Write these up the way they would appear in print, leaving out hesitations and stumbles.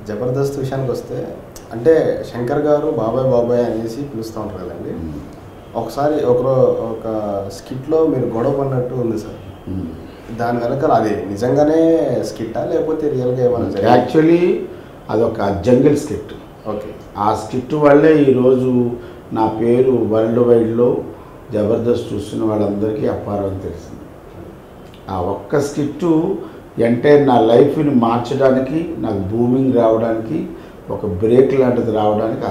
జబర్దస్త్ విషయానికి వస్తే అంటే శంకర్ గారు బాబాయ్ బాబాయ్ అనేసి పిలుస్తూ ఉంటారు కదండి. ఒకసారి ఒక స్కిట్లో మీరు గొడవ పడినట్టు ఉంది సార్. దాని వెనకాల అది నిజంగానే స్కిట్టా లేకపోతే రియల్గా ఏమన్నా? యాక్చువల్లీ అదొక జంగిల్ స్కిట్. ఓకే. ఆ స్కిట్ వల్లే ఈరోజు నా పేరు వరల్డ్ వైడ్లో జబర్దస్త్ చూస్తున్న వాళ్ళందరికీ అపారం తెలిసింది. ఆ ఒక్క స్కిట్టు ఎంటైర్ నా లైఫ్ని మార్చడానికి, నాకు బూమింగ్ రావడానికి, ఒక బ్రేక్ లాంటిది రావడానికి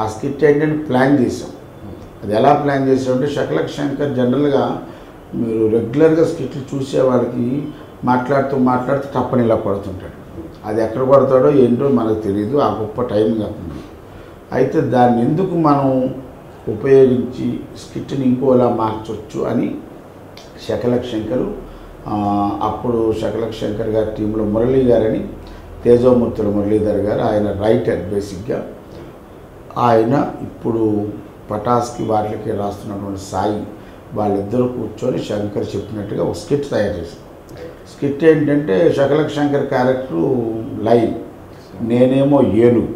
ఆ స్కిట్ ఏంటంటే ప్లాన్ చేసాం. అది ఎలా ప్లాన్ చేసామంటే శకలక్ శంకర్ జనరల్గా మీరు రెగ్యులర్గా స్కిట్లు చూసే వాళ్ళకి మాట్లాడుతూ తప్పని ఇలా కొడుతుంటాడు. అది ఎక్కడ కొడతాడో ఏంటో మనకు తెలియదు. ఆ గొప్ప టైం కాకుండా అయితే దాన్ని ఎందుకు మనం ఉపయోగించి స్కిట్ని ఇంకోలా మార్చవచ్చు అని శకలక్ శంకరు అప్పుడు శకలక్ శంకర్ గారి టీంలో మురళీ గారని తేజోమూర్తుల మురళీధర్ గారు, ఆయన రైటర్ బేసిక్గా. ఆయన ఇప్పుడు పటాస్కి వాటికి రాస్తున్నటువంటి సాయి వాళ్ళిద్దరూ కూర్చొని శంకర్ చెప్పినట్టుగా ఒక స్కిట్ తయారు చేశారు. స్కిట్ ఏంటంటే శకలక్ శంకర్ క్యారెక్టరు లైన్, నేనేమో ఏనుగు.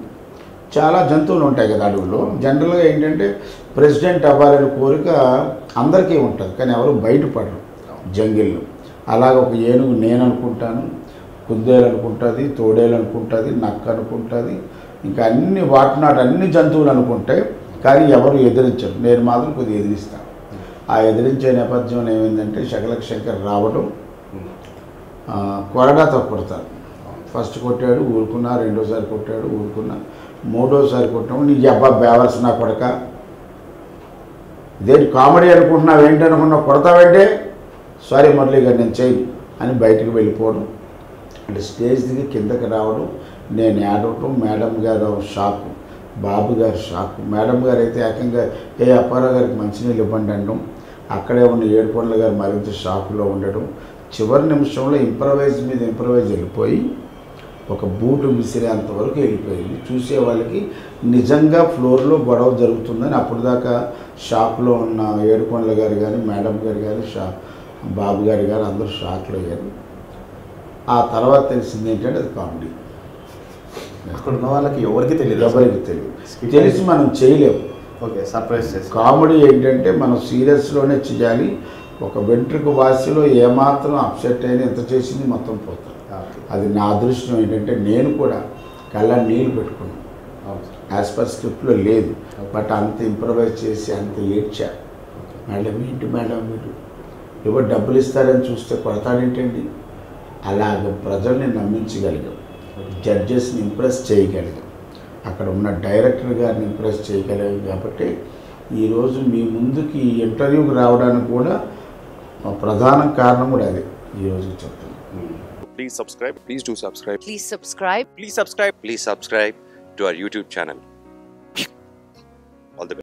చాలా జంతువులు ఉంటాయి కదా అడవుల్లో. జనరల్గా ఏంటంటే ప్రెసిడెంట్ అవ్వాలనే కోరిక అందరికీ ఉంటుంది, కానీ ఎవరు బయటపడరు జంగిల్లో. అలాగ ఒక ఏనుగు నేను అనుకుంటాను, కుందేలు అనుకుంటుంది, తోడేలు అనుకుంటుంది, నక్క అనుకుంటుంది, ఇంకా అన్ని వాటినాడు అన్ని జంతువులు అనుకుంటాయి, కానీ ఎవరు ఎదిరించరు. నేను మాత్రం కొద్దిగా ఎదిరిస్తాను. ఆ ఎదిరించే నేపథ్యంలో ఏమైందంటే శకలక్ శంకర్ రావడం, కొరడాతో కొడతారు. ఫస్ట్ కొట్టాడు ఊరుకున్నా, రెండోసారి కొట్టాడు ఊరుకున్నా, మూడోసారి కొట్టినప్పుడు నీకు అబ్బా బేవర్స్ నా కొడక, ఇదేంటి కామెడీ అనుకుంటున్నావు ఏంటనుకున్నావు, కొడతావంటే సారీ మురళీ గారు నేను చేయను అని బయటకు వెళ్ళిపోవడం. అంటే స్టేజ్ దిగి కిందకి రావడం, నేను ఏడవటం, మేడం గారు షాకు, బాబు గారు షాకు. మేడం గారు అయితే ఏకంగా అప్పారావు గారికి మంచినీళ్ళు ఇవ్వండి అనడం, అక్కడే ఉన్న ఏడుకొండల గారు మరింత షాకులో ఉండడం. చివరి నిమిషంలో ఇంప్రవైజ్ మీద ఇంప్రవైజ్ వెళ్ళిపోయి ఒక బూటు విసిరేంతవరకు వెళ్ళిపోయింది. చూసే వాళ్ళకి నిజంగా ఫ్లోర్లో గొడవ జరుగుతుందని అప్పుడు దాకా షాక్లో ఉన్న ఏడుకొండల గారు కానీ, మేడం గారు కానీ, బాబు గారు కానీ అందరూ షాక్లో అయ్యారు. ఆ తర్వాత తెలిసింది ఏంటంటే అది కామెడీ. అక్కడ ఉన్న వాళ్ళకి ఎవరికి తెలియదు, తెలిసి మనం చేయలేము. ఓకే, సర్ప్రైజ్ చేసి. కామెడీ ఏంటంటే మనం సీరియస్లోనే చేయాలి. ఒక వెంట్రుక వాసిలో ఏమాత్రం అప్సెట్ అయినా ఎంత చేసింది మొత్తం పోతుంది. అది నా అదృష్టం ఏంటంటే నేను కూడా కళ్ళ నీళ్ళు పెట్టుకున్నాను. యాజ్ పర్ స్క్రిప్ట్లో లేదు, బట్ అంత ఇంప్రవైజ్ చేసి అంత ఏడ్చా. మేడం ఏంటి మేడం మీరు ఎవరు డబ్బులు ఇస్తారని చూస్తే కొడతాడేంటండి. అలాగ ప్రజల్ని నమ్మించగలిగాం, జడ్జెస్ని ఇంప్రెస్ చేయగలిగాం, అక్కడ ఉన్న డైరెక్టర్ గారిని ఇంప్రెస్ చేయగలిగాం. కాబట్టి ఈరోజు మీ ముందుకి ఇంటర్వ్యూకి రావడానికి కూడా ప్రధాన కారణం కూడా అదే ఈరోజు చెప్తాను. Please subscribe. Please do subscribe. Please subscribe. Please subscribe. Please subscribe to our YouTube channel.